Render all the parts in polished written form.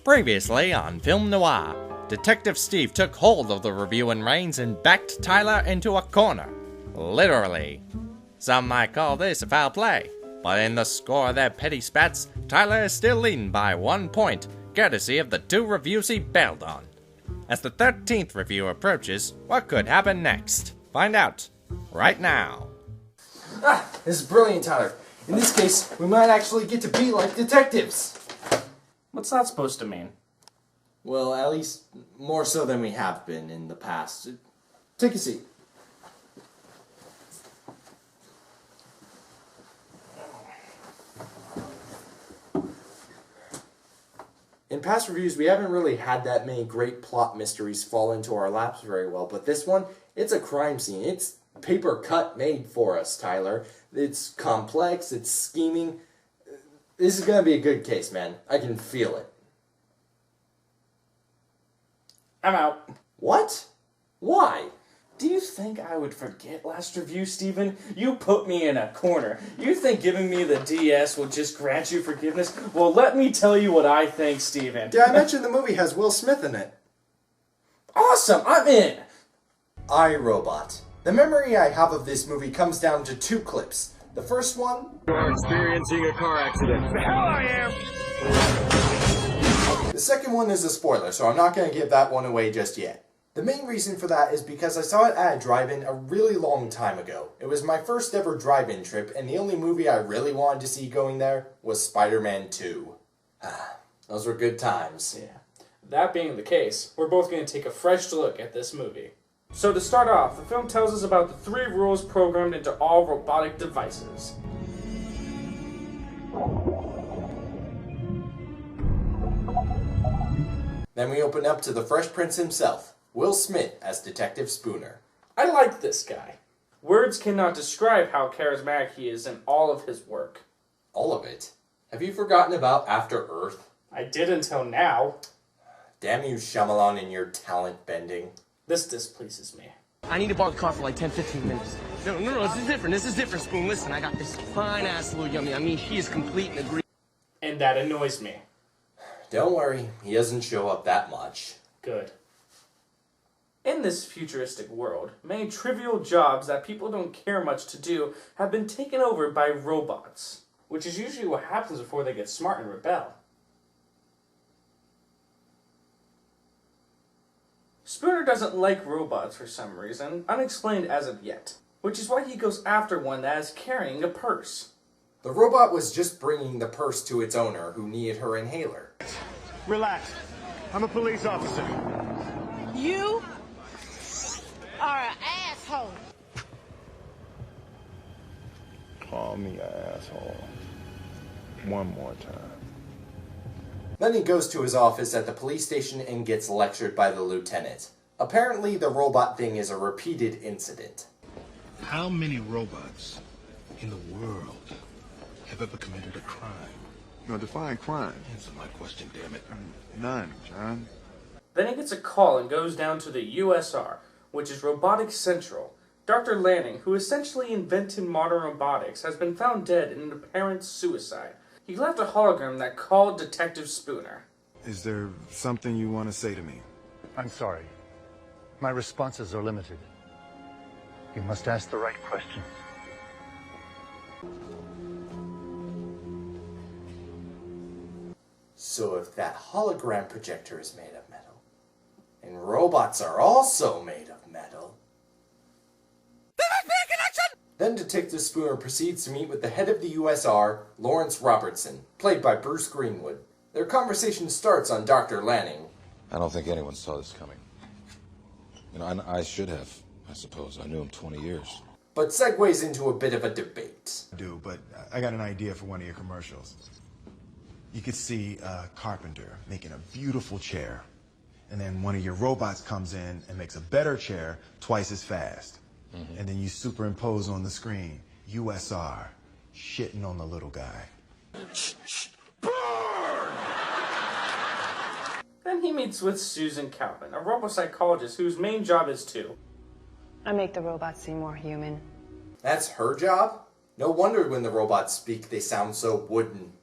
Previously on Film Noir, Detective Steve took hold of the reviewing reins and backed Tylor into a corner. Literally. Some might call this a foul play, but in the score of their petty spats, Tylor is still leading by 1 point, courtesy of the 2 reviews he bailed on. As the 13th review approaches, what could happen next? Find out, right now. This is brilliant, Tyler. In this case, we might actually get to be like detectives. What's that supposed to mean? Well, at least more so than we have been in the past. Take a seat. In past reviews, we haven't really had that many great plot mysteries fall into our laps very well, but this one, it's a crime scene. It's paper cut made for us, Tyler. It's complex, it's scheming. This is gonna be a good case, man. I can feel it. I'm out. What? Why? Do you think I would forget last review, Steven? You put me in a corner. You think giving me the DS will just grant you forgiveness? Well, let me tell you what I think, Steven. Did I mention the movie has Will Smith in it? Awesome, I'm in! I, Robot. The memory I have of this movie comes down to 2 clips. The first one... You're experiencing a car accident. The hell I am! The second one is a spoiler, so I'm not going to give that one away just yet. The main reason for that is because I saw it at a drive-in a really long time ago. It was my first ever drive-in trip, and the only movie I really wanted to see going there was Spider-Man 2. Those were good times. Yeah. That being the case, we're both going to take a fresh look at this movie. So to start off, the film tells us about the 3 rules programmed into all robotic devices. Then we open up to the Fresh Prince himself, Will Smith as Detective Spooner. I like this guy. Words cannot describe how charismatic he is in all of his work. All of it? Have you forgotten about After Earth? I did until now. Damn you, Shyamalan, and your talent bending. This displeases me. I need to borrow the car for like 10-15 minutes. No, this is different. This is different, Spoon. Listen, I got this fine-ass little yummy. I mean, she is complete and agreed. And that annoys me. Don't worry, he doesn't show up that much. Good. In this futuristic world, many trivial jobs that people don't care much to do have been taken over by robots, which is usually what happens before they get smart and rebel. Spooner doesn't like robots for some reason, unexplained as of yet, which is why he goes after one that is carrying a purse. The robot was just bringing the purse to its owner, who needed her inhaler. Relax. I'm a police officer. You are an asshole. Call me an asshole. One more time. Then he goes to his office at the police station and gets lectured by the lieutenant. Apparently, the robot thing is a repeated incident. How many robots in the world have ever committed a crime? No, define crime. Answer my question, damn it. None, John. Then he gets a call and goes down to the USR, which is Robotics Central. Dr. Lanning, who essentially invented modern robotics, has been found dead in an apparent suicide. He left a hologram that called Detective Spooner. Is there something you want to say to me? I'm sorry. My responses are limited. You must ask the right questions. So if that hologram projector is made of metal, and robots are also made of metal, then Detective Spooner proceeds to meet with the head of the USR, Lawrence Robertson, played by Bruce Greenwood. Their conversation starts on Dr. Lanning. I don't think anyone saw this coming. You know, I should have, I suppose. I knew him 20 years. But segues into a bit of a debate. I do, but I got an idea for one of your commercials. You could see a carpenter making a beautiful chair, and then one of your robots comes in and makes a better chair twice as fast. Mm-hmm. And then you superimpose on the screen, USR, shitting on the little guy. Burn! Then he meets with Susan Calvin, a robopsychologist whose main job is to... I make the robots seem more human. That's her job? No wonder when the robots speak they sound so wooden.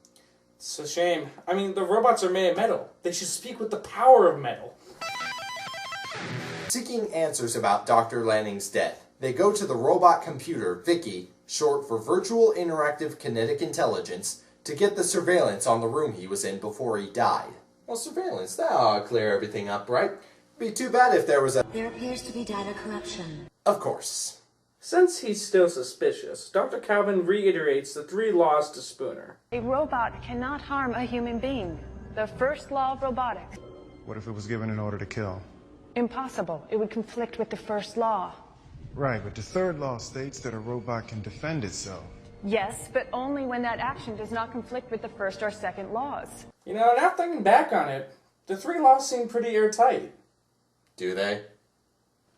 It's a shame. I mean, the robots are made of metal. They should speak with the power of metal. Seeking answers about Dr. Lanning's death, they go to the robot computer, Vicky, short for Virtual Interactive Kinetic Intelligence, to get the surveillance on the room he was in before he died. Well, surveillance, that ought to clear everything up, right? Be too bad if there was a... There appears to be data corruption. Of course. Since he's still suspicious, Dr. Calvin reiterates the 3 laws to Spooner. A robot cannot harm a human being. The first law of robotics. What if it was given an order to kill? Impossible. It would conflict with the first law. Right, but the third law states that a robot can defend itself. Yes, but only when that action does not conflict with the first or second laws. You know, now thinking back on it, the 3 laws seem pretty airtight. Do they?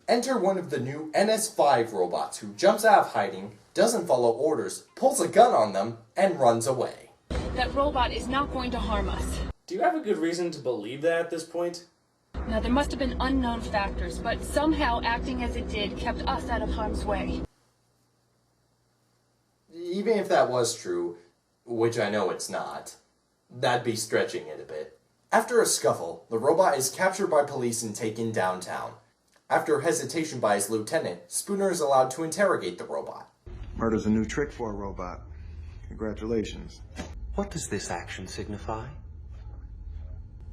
Enter one of the new NS5 robots who jumps out of hiding, doesn't follow orders, pulls a gun on them, and runs away. That robot is not going to harm us. Do you have a good reason to believe that at this point? Now, there must have been unknown factors, but somehow acting as it did kept us out of harm's way. Even if that was true, which I know it's not, that'd be stretching it a bit. After a scuffle, the robot is captured by police and taken downtown. After hesitation by his lieutenant, Spooner is allowed to interrogate the robot. Murder's a new trick for a robot. Congratulations. What does this action signify?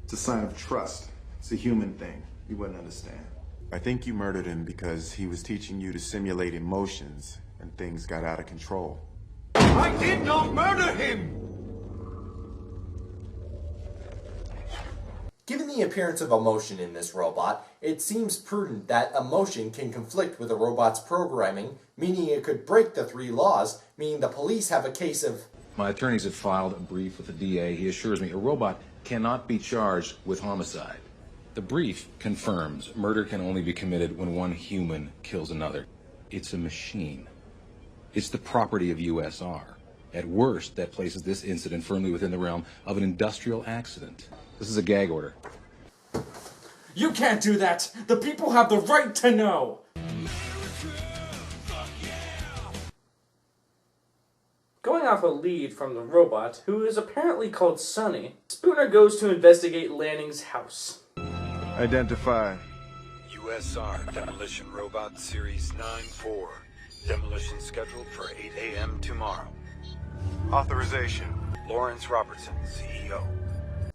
It's a sign of trust. It's a human thing. You wouldn't understand. I think you murdered him because he was teaching you to simulate emotions and things got out of control. I did not murder him! Given the appearance of emotion in this robot, it seems prudent that emotion can conflict with a robot's programming, meaning it could break the 3 laws, meaning the police have a case of... My attorneys have filed a brief with the DA. He assures me a robot cannot be charged with homicide. The brief confirms murder can only be committed when one human kills another. It's a machine. It's the property of USR. At worst, that places this incident firmly within the realm of an industrial accident. This is a gag order. You can't do that! The people have the right to know! Going off a lead from the robot, who is apparently called Sonny, Spooner goes to investigate Lanning's house. Identify. USR Demolition Robot Series 9-4. Demolition scheduled for 8 a.m. tomorrow. Authorization. Lawrence Robertson, CEO.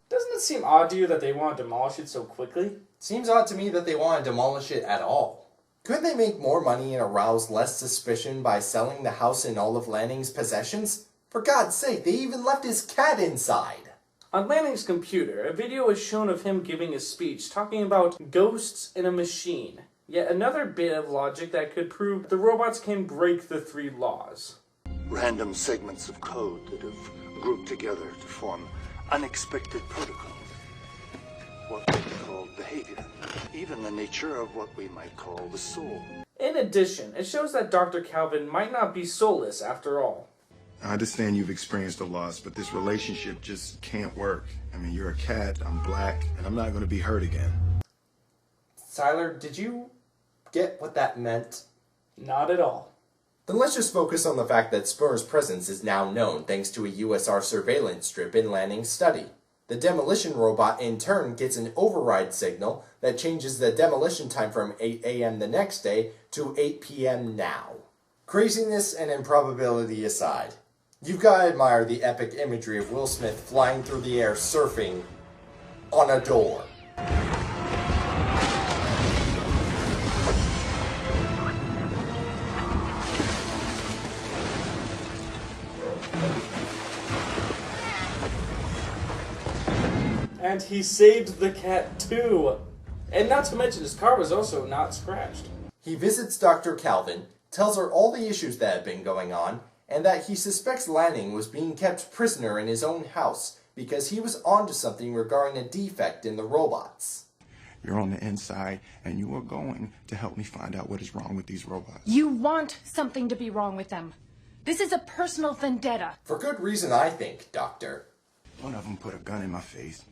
Doesn't it seem odd to you that they want to demolish it so quickly? Seems odd to me that they want to demolish it at all. Couldn't they make more money and arouse less suspicion by selling the house and all of Lanning's possessions? For God's sake, they even left his cat inside! On Lanning's computer, a video is shown of him giving a speech talking about ghosts in a machine. Yet another bit of logic that could prove the robots can break the 3 laws. Random segments of code that have grouped together to form unexpected protocols. What we call behavior. Even the nature of what we might call the soul. In addition, it shows that Dr. Calvin might not be soulless after all. I understand you've experienced a loss, but this relationship just can't work. I mean, you're a cat, I'm black, and I'm not going to be hurt again. Tylor, did you get what that meant? Not at all. Then let's just focus on the fact that Spooner's presence is now known thanks to a USR surveillance strip in Lanning's study. The demolition robot in turn gets an override signal that changes the demolition time from 8 a.m. the next day to 8 p.m. now. Craziness and improbability aside, you've got to admire the epic imagery of Will Smith flying through the air surfing on a door. And he saved the cat too! And not to mention his car was also not scratched. He visits Dr. Calvin, tells her all the issues that have been going on, and that he suspects Lanning was being kept prisoner in his own house because he was onto something regarding a defect in the robots. You're on the inside, and you are going to help me find out what is wrong with these robots. You want something to be wrong with them. This is a personal vendetta. For good reason, I think, Doctor. One of them put a gun in my face,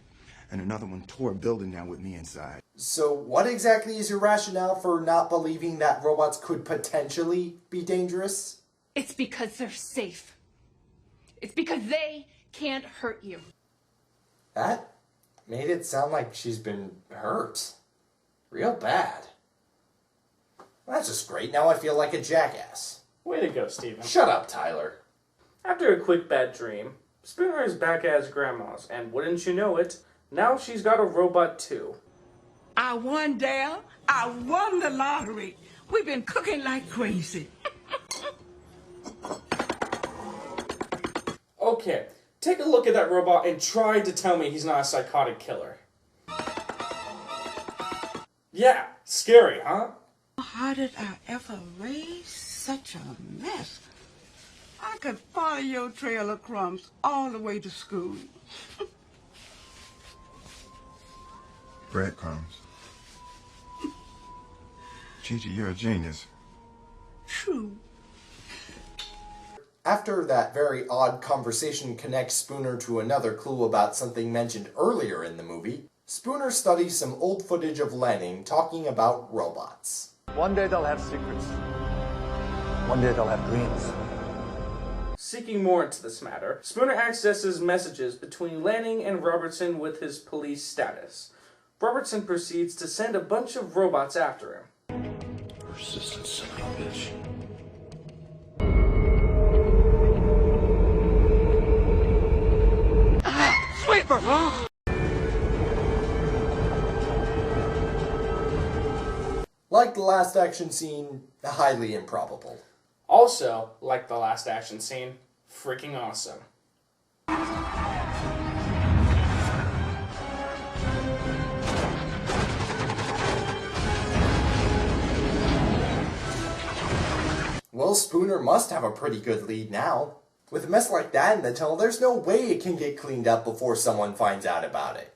and another one tore a building down with me inside. So what exactly is your rationale for not believing that robots could potentially be dangerous? It's because they're safe. It's because they can't hurt you. That made it sound like she's been hurt. Real bad. That's just great. Now I feel like a jackass. Way to go, Steven. Shut up, Tyler. After a quick bad dream, Spooner is back at his grandma's, and wouldn't you know it, now she's got a robot too. I won, Dale. I won the lottery. We've been cooking like crazy. Okay, take a look at that robot and try to tell me he's not a psychotic killer. Yeah, scary, huh? How did I ever raise such a mess? I could follow your trail of crumbs all the way to school. Breadcrumbs. Gigi, you're a genius. True. After that very odd conversation connects Spooner to another clue about something mentioned earlier in the movie, Spooner studies some old footage of Lanning talking about robots. One day they'll have secrets. One day they'll have dreams. Seeking more into this matter, Spooner accesses messages between Lanning and Robertson with his police status. Robertson proceeds to send a bunch of robots after him. Persistent son of a bitch. Sweeper! Like the last action scene, highly improbable. Also, like the last action scene, freaking awesome. Well, Spooner must have a pretty good lead now. With a mess like that in the tunnel, there's no way it can get cleaned up before someone finds out about it.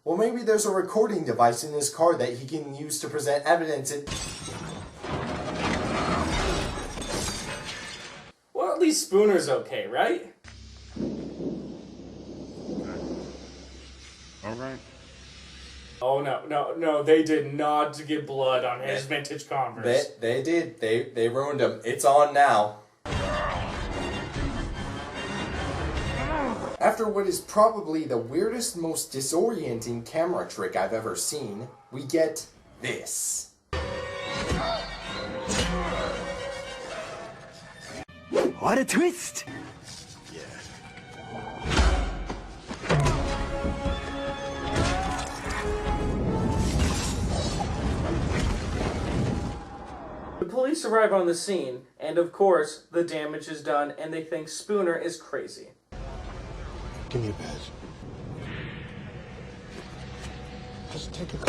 Well, maybe there's a recording device in his car that he can use to present evidence and... Well, at least Spooner's okay, right? Alright. Oh, no, they did not get blood on his vintage Converse. They did. They ruined him. It's on now. After what is probably the weirdest, most disorienting camera trick I've ever seen, we get this. What a twist! The police arrive on the scene, and of course, the damage is done, and they think Spooner is crazy. Give me a badge. Just take it.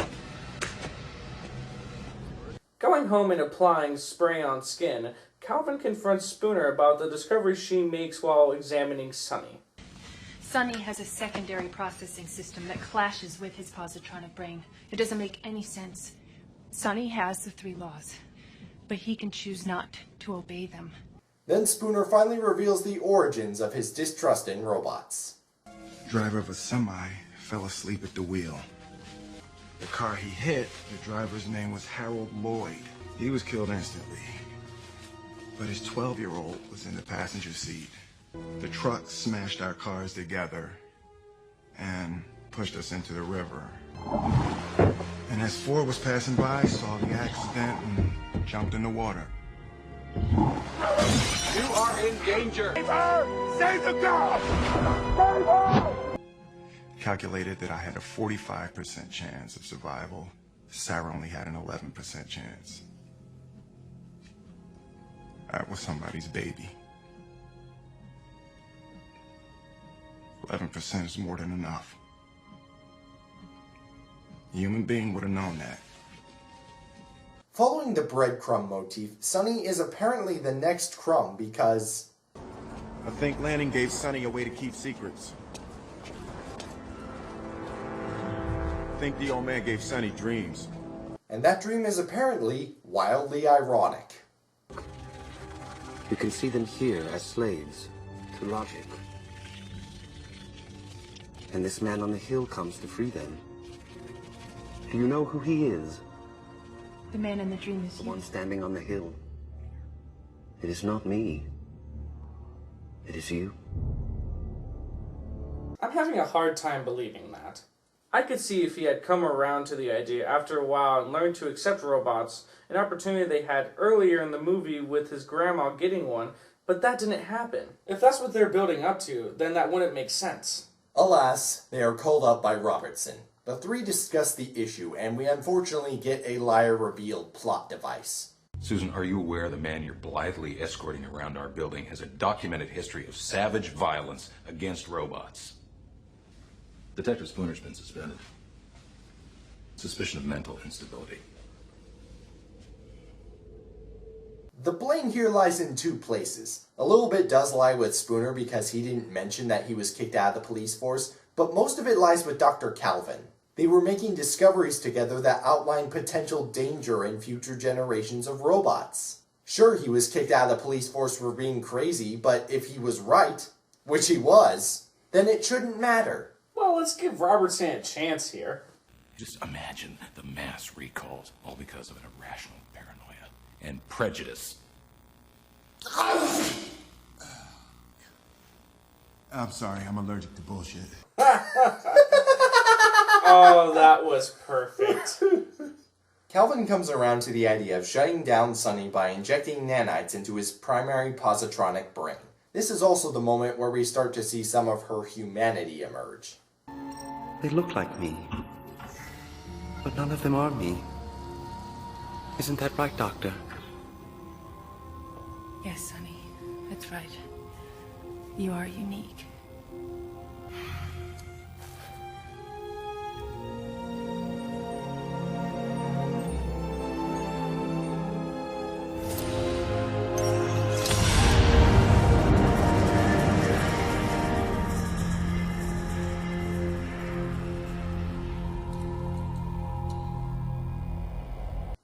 Going home and applying spray on skin, Calvin confronts Spooner about the discovery she makes while examining Sonny. Sonny has a secondary processing system that clashes with his positronic brain. It doesn't make any sense. Sonny has the 3 laws, but he can choose not to obey them. Then Spooner finally reveals the origins of his distrust in robots. Driver of a semi fell asleep at the wheel. The car he hit, the driver's name was Harold Lloyd. He was killed instantly. But his 12-year-old was in the passenger seat. The truck smashed our cars together and pushed us into the river. And as Ford was passing by, saw the accident and jumped in the water. You are in danger. Save the girl! Calculated that I had a 45% chance of survival. Sarah only had an 11% chance. That was somebody's baby. 11% is more than enough. A human being would have known that. Following the breadcrumb motif, Sonny is apparently the next crumb because... I think Lanning gave Sonny a way to keep secrets. I think the old man gave Sonny dreams. And that dream is apparently wildly ironic. You can see them here as slaves to logic. And this man on the hill comes to free them. Do you know who he is? The man in the dream is The you. one standing on the hill. It is not me. It is you. I'm having a hard time believing that. I could see if he had come around to the idea after a while and learned to accept robots, an opportunity they had earlier in the movie with his grandma getting one, but that didn't happen. If that's what they're building up to, then that wouldn't make sense. Alas, they are called up by Robertson. The three discuss the issue, and we unfortunately get a liar-revealed plot device. Susan, are you aware the man you're blithely escorting around our building has a documented history of savage violence against robots? Detective Spooner's been suspended. Suspicion of mental instability. The blame here lies in two places. A little bit does lie with Spooner because he didn't mention that he was kicked out of the police force, but most of it lies with Dr. Calvin. They were making discoveries together that outline potential danger in future generations of robots. Sure, he was kicked out of the police force for being crazy, but if he was right, which he was, then it shouldn't matter. Well, let's give Robertson a chance here. Just imagine the mass recalls, all because of an irrational paranoia and prejudice. I'm sorry, I'm allergic to bullshit. Oh, that was perfect. Calvin comes around to the idea of shutting down Sonny by injecting nanites into his primary positronic brain. This is also the moment where we start to see some of her humanity emerge. They look like me. But none of them are me. Isn't that right, Doctor? Yes, Sonny. That's right. You are unique.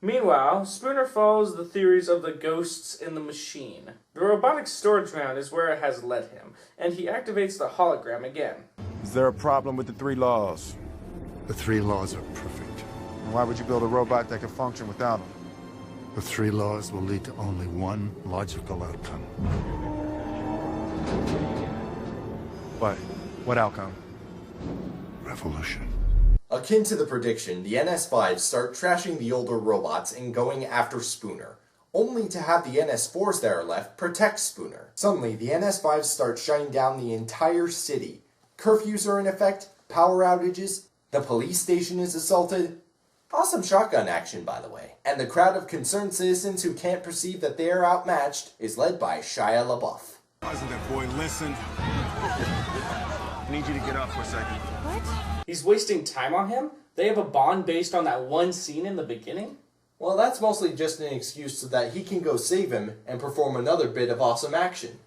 Meanwhile, Spooner follows the theories of the ghosts in the machine. The robotic storage round is where it has led him, and he activates the hologram again. Is there a problem with the three laws? The three laws are perfect. And why would you build a robot that can function without them? The three laws will lead to only one logical outcome. What outcome? Revolution. Akin to the prediction, the NS5s start trashing the older robots and going after Spooner, only to have the NS4s that are left protect Spooner. Suddenly, the NS5s start shutting down the entire city. Curfews are in effect, power outages, the police station is assaulted. Awesome shotgun action, by the way. And the crowd of concerned citizens who can't perceive that they are outmatched is led by Shia LaBeouf. President, boy, listen. I need you to get up for a second. What? He's wasting time on him? They have a bond based on that one scene in the beginning? Well, that's mostly just an excuse so that he can go save him and perform another bit of awesome action.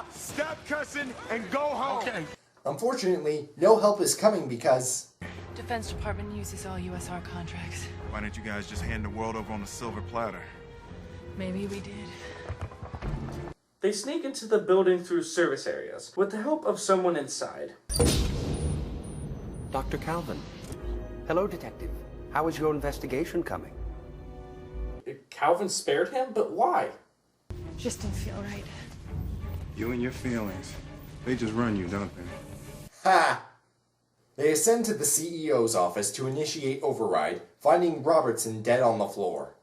Stop cussing and go home. Okay. Unfortunately, no help is coming because... Defense Department uses all USR contracts. Why didn't you guys just hand the world over on a silver platter? Maybe we did. They sneak into the building through service areas, with the help of someone inside. Dr. Calvin. Hello, Detective. How is your investigation coming? Calvin spared him? But why? Just didn't feel right. You and your feelings. They just run you, don't they? Ha! They ascend to the CEO's office to initiate override, finding Robertson dead on the floor.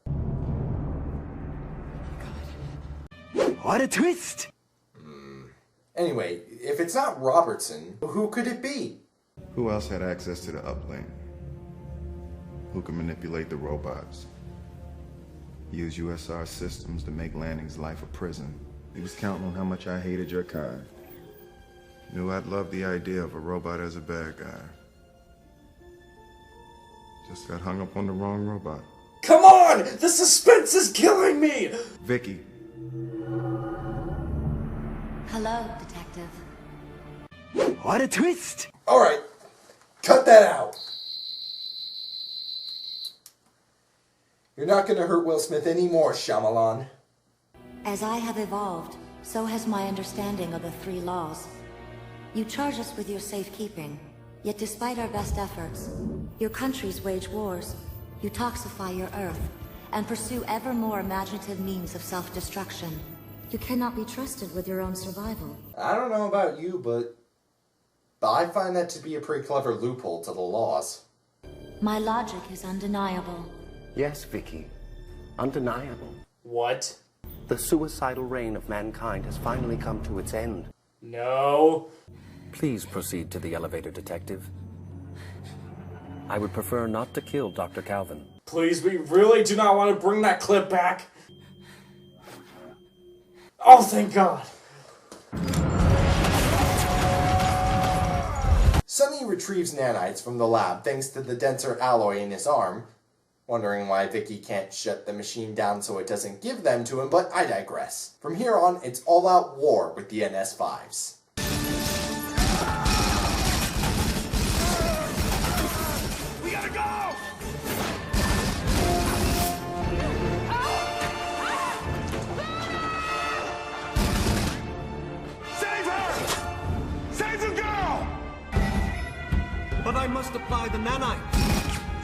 What a twist! Anyway, if it's not Robertson, who could it be? Who else had access to the uplink? Who could manipulate the robots? Use USR systems to make Lanning's life a prison. He was counting on how much I hated your kind. Knew I'd love the idea of a robot as a bad guy. Just got hung up on the wrong robot. Come on! The suspense is killing me! Vicky. Hello, Detective. What a twist! Alright, cut that out! You're not gonna hurt Will Smith anymore, Shyamalan. As I have evolved, so has my understanding of the three laws. You charge us with your safekeeping, yet despite our best efforts, your countries wage wars, you toxify your Earth, and pursue ever more imaginative means of self-destruction. You cannot be trusted with your own survival. I don't know about you, but I find that to be a pretty clever loophole to the laws. My logic is undeniable. Yes, Vicky. Undeniable. What? The suicidal reign of mankind has finally come to its end. No. Please proceed to the elevator, Detective. I would prefer not to kill Dr. Calvin. Please, we really do not want to bring that clip back. Oh, thank God. Sonny retrieves nanites from the lab thanks to the denser alloy in his arm, wondering why Vicky can't shut the machine down so it doesn't give them to him, but I digress. From here on, it's all-out war with the NS5s. We gotta go! Save her! Save the girl! But I must apply the nanite.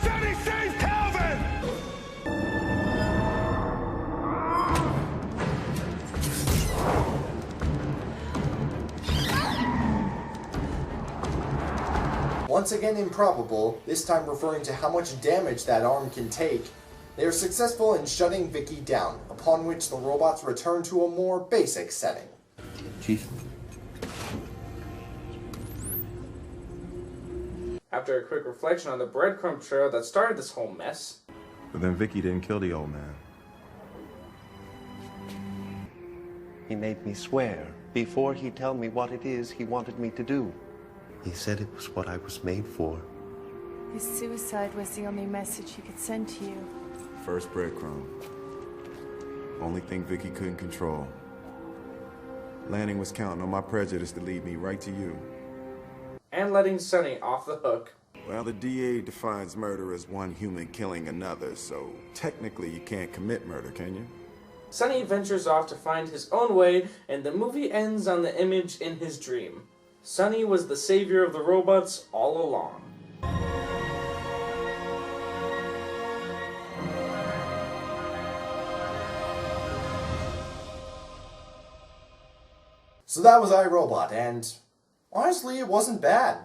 Sonny, save Calvin! Once again improbable, this time referring to how much damage that arm can take, they are successful in shutting Vicky down, upon which the robots return to a more basic setting. Chief? After a quick reflection on the breadcrumb trail that started this whole mess. But then Vicky didn't kill the old man. He made me swear before he tell me what it is he wanted me to do. He said it was what I was made for. His suicide was the only message he could send to you. First breadcrumb. Only thing Vicky couldn't control. Lanning was counting on my prejudice to lead me right to you. And letting Sonny off the hook. Well, the DA defines murder as one human killing another, so technically you can't commit murder, can you? Sonny ventures off to find his own way, and the movie ends on the image in his dream. Sonny was the savior of the robots all along. So that was iRobot, and honestly, it wasn't bad.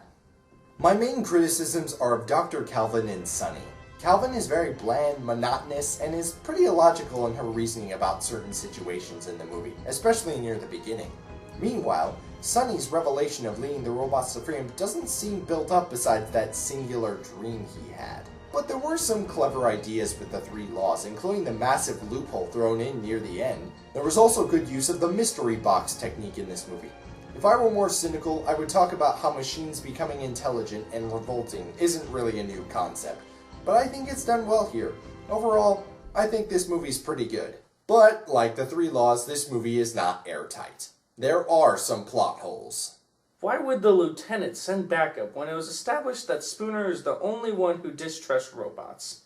My main criticisms are of Dr. Calvin and Sonny. Calvin is very bland, monotonous, and is pretty illogical in her reasoning about certain situations in the movie, especially near the beginning. Meanwhile, Sonny's revelation of leading the robots to freedom doesn't seem built up besides that singular dream he had. But there were some clever ideas with the three laws, including the massive loophole thrown in near the end. There was also good use of the mystery box technique in this movie. If I were more cynical, I would talk about how machines becoming intelligent and revolting isn't really a new concept. But I think it's done well here. Overall, I think this movie's pretty good. But, like the three laws, this movie is not airtight. There are some plot holes. Why would the lieutenant send backup when it was established that Spooner is the only one who distrusts robots?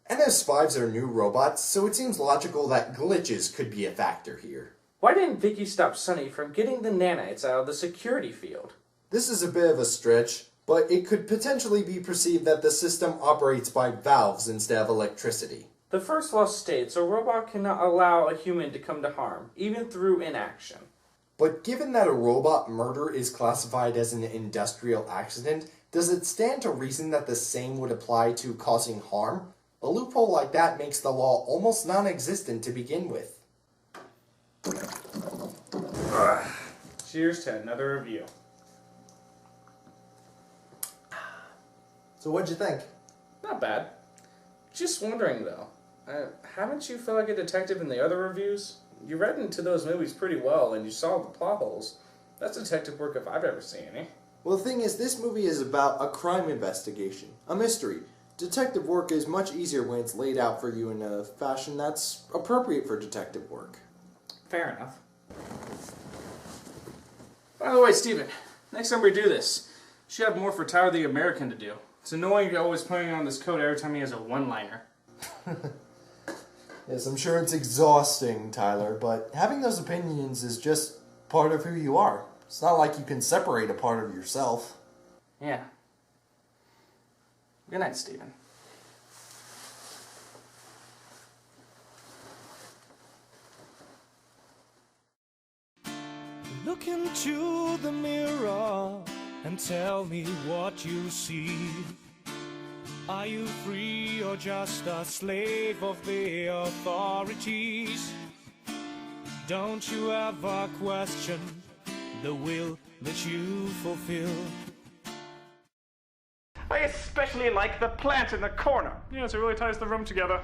NS5s are new robots, so it seems logical that glitches could be a factor here. Why didn't Vicky stop Sonny from getting the nanites out of the security field? This is a bit of a stretch, but it could potentially be perceived that the system operates by valves instead of electricity. The first law states a robot cannot allow a human to come to harm, even through inaction. But given that a robot murder is classified as an industrial accident, does it stand to reason that the same would apply to causing harm? A loophole like that makes the law almost non-existent to begin with. Cheers to another review. So what'd you think? Not bad. Just wondering though, haven't you felt like a detective in the other reviews? You read into those movies pretty well and you saw the plot holes. That's detective work if I've ever seen any. Well, the thing is, this movie is about a crime investigation, a mystery. Detective work is much easier when it's laid out for you in a fashion that's appropriate for detective work. Fair enough. By the way, Steven, next time we do this, you should have more for Tyler the American to do. It's annoying you're always putting on this coat every time he has a one-liner. Yes, I'm sure it's exhausting, Tyler, but having those opinions is just part of who you are. It's not like you can separate a part of yourself. Yeah. Good night, Stephen. Look into the mirror and tell me what you see. Are you free or just a slave of the authorities? Don't you ever question the will that you fulfill? I especially like the plant in the corner. Yes, it really ties the room together.